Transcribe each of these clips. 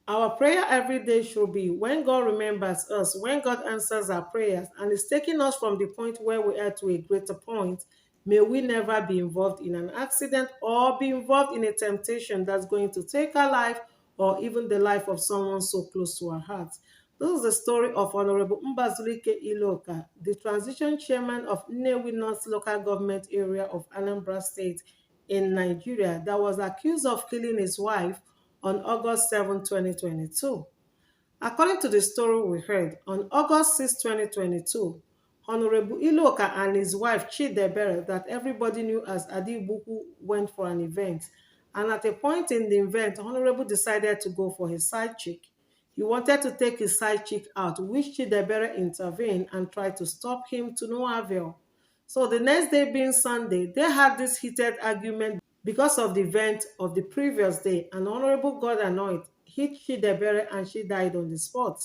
Our prayer every day should be when God remembers us, when God answers our prayers and is taking us from the point where we are to a greater point, may we never be involved in an accident or be involved in a temptation that's going to take our life or even the life of someone so close to our hearts. This is the story of Honorable Mbazulike Iloka, the transition chairman of Nnewi North local government area of Anambra State in Nigeria that was accused of killing his wife on August 7, 2022. According to the story we heard, on August 6, 2022, Honorable Iloka and his wife Chidebere, that everybody knew as Adibuku, went for an event. And at a point in the event, Honorable decided to go for his side chick. He wanted to take his side chick out, which Chidebere intervened and tried to stop him to no avail. So the next day being Sunday, they had this heated argument because of the event of the previous day. An honorable God anointed hit Chidebere and she died on the spot.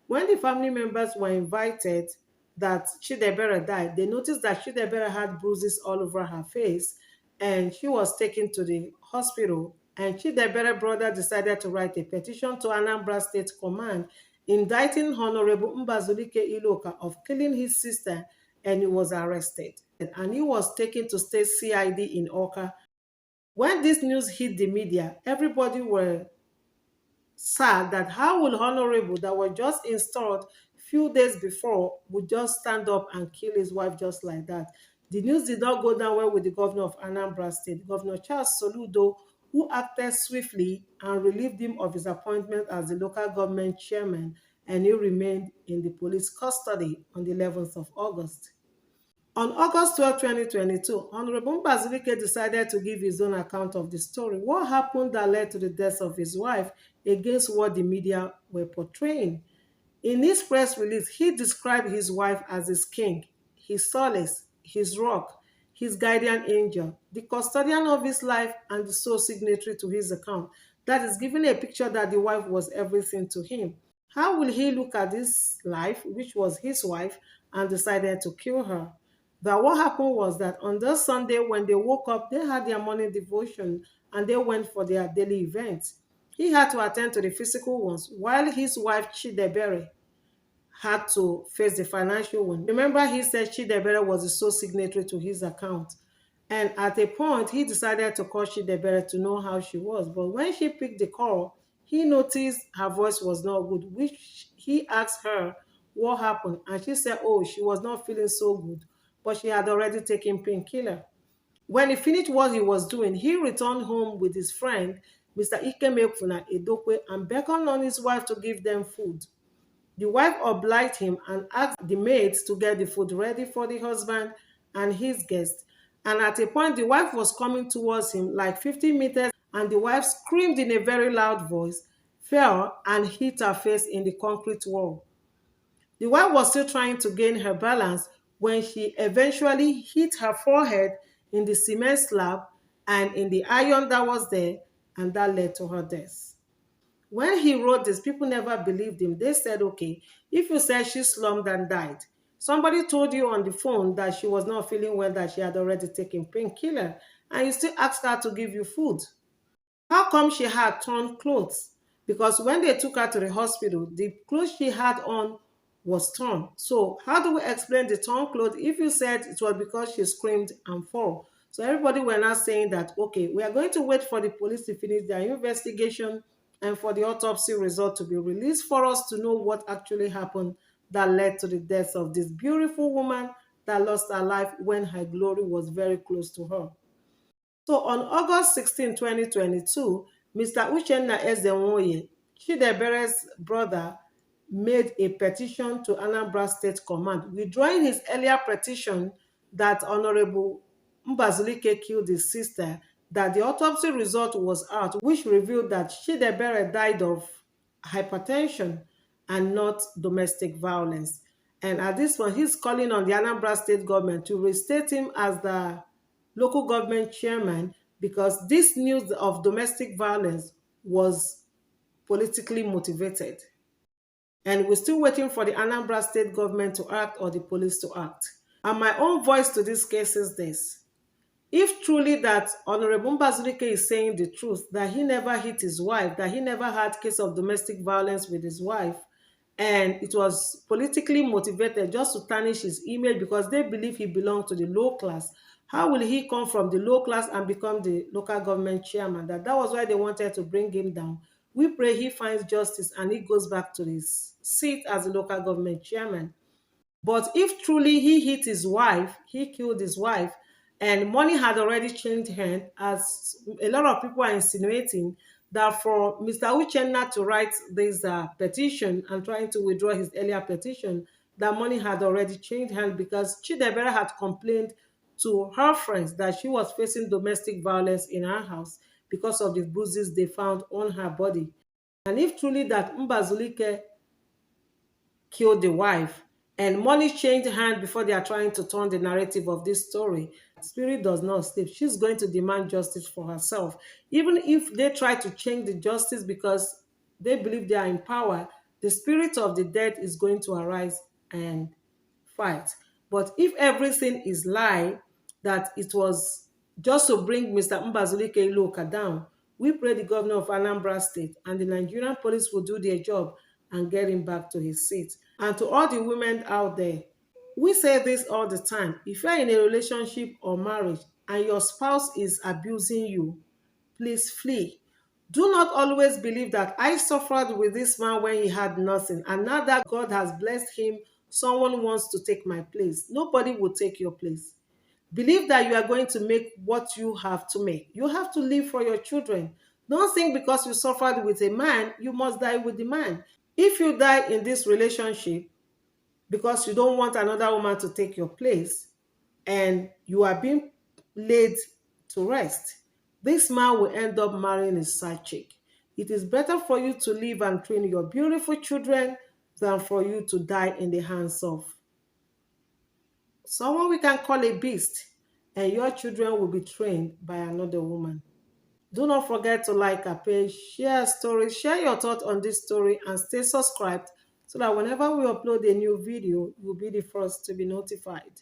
When the family members were invited that Chidebere died, they noticed that Chidebere had bruises all over her face and she was taken to the hospital. And Chidebere brother decided to write a petition to Anambra State Command indicting Honorable Mbazulike Iloka of killing his sister, and he was arrested. And he was taken to state CID in Oka. When this news hit the media, everybody were sad that how will Honorable that were just installed few days before would just stand up and kill his wife just like that. The news did not go down well with the governor of Anambra State, Governor Charles Soludo, who acted swiftly and relieved him of his appointment as the local government chairman, and he remained in the police custody on the 11th of August. On August 12, 2022, Honorable Mbazulike decided to give his own account of the story. What happened that led to the death of his wife against what the media were portraying? In his press release, he described his wife as his king, his solace, his rock, his guardian angel, the custodian of his life, and the sole signatory to his account. That is giving a picture that the wife was everything to him. How will he look at this life, which was his wife, and decided to kill her? But what happened was that on that Sunday, when they woke up, they had their morning devotion and they went for their daily events. He had to attend to the physical ones, while his wife Chidebere had to face the financial one. Remember, he said Chidebere was the sole signatory to his account. And at a point, he decided to call Chidebere to know how she was. But when she picked the call, he noticed her voice was not good, which he asked her what happened. And she said, oh, she was not feeling so good, but she had already taken painkiller. When he finished what he was doing, he returned home with his friend, Mr. Ikemefuna Edokwe, and beckoned on his wife to give them food. The wife obliged him and asked the maids to get the food ready for the husband and his guest. And at a point, the wife was coming towards him like 50 meters, and the wife screamed in a very loud voice, fell, and hit her face in the concrete wall. The wife was still trying to gain her balance when she eventually hit her forehead in the cement slab and in the iron that was there, and that led to her death. When he wrote this, people never believed him. They said, okay, if you said she slumped and died, somebody told you on the phone that she was not feeling well, that she had already taken painkiller, and you still asked her to give you food. How come she had torn clothes? Because when they took her to the hospital, the clothes she had on was torn. So how do we explain the torn clothes if you said it was because she screamed and fell? So everybody were now saying that, okay, we are going to wait for the police to finish their investigation and for the autopsy result to be released for us to know what actually happened that led to the death of this beautiful woman that lost her life when her glory was very close to her. So on August 16, 2022, Mr. Uchenna Ezenwoye, Chidebere's brother, made a petition to Anambra State Command, withdrawing his earlier petition that Honorable Mbazulike killed his sister, that the autopsy result was out, which revealed that Chidebere died of hypertension and not domestic violence. And at this point, he's calling on the Anambra State government to restate him as the local government chairman because this news of domestic violence was politically motivated. And we're still waiting for the Anambra State government to act or the police to act. And my own voice to this case is this. If truly that Honorable Mbazulike is saying the truth, that he never hit his wife, that he never had case of domestic violence with his wife, and it was politically motivated just to tarnish his image because they believe he belonged to the low class, how will he come from the low class and become the local government chairman? That was why they wanted to bring him down. We pray he finds justice and he goes back to his seat as the local government chairman. But if truly he hit his wife, he killed his wife, and money had already changed hands, as a lot of people are insinuating, that for Mr. Uchenna to write this petition and trying to withdraw his earlier petition, that money had already changed hands because Chidebere had complained to her friends that she was facing domestic violence in her house because of the bruises they found on her body. And if truly that Mbazulike killed the wife and money changed hands before they are trying to turn the narrative of this story, spirit does not sleep. She's going to demand justice for herself. Even if they try to change the justice because they believe they are in power, the spirit of the dead is going to arise and fight. But if everything is lie, that it was just to bring Mr. Mbazulike Iluoka down, we pray the governor of Anambra State and the Nigerian police will do their job and get him back to his seat. And to all the women out there, we say this all the time. If you're in a relationship or marriage and your spouse is abusing you, please flee. Do not always believe that I suffered with this man when he had nothing, and now that God has blessed him, someone wants to take my place. Nobody will take your place. Believe that you are going to make what you have to make. You have to live for your children. Don't think because you suffered with a man, you must die with the man. If you die in this relationship because you don't want another woman to take your place and you are being laid to rest, this man will end up marrying his side chick. It is better for you to live and train your beautiful children than for you to die in the hands of someone we can call a beast, and your children will be trained by another woman. Do not forget to like our page, share a story, share your thoughts on this story, and stay subscribed so that whenever we upload a new video, you'll be the first to be notified.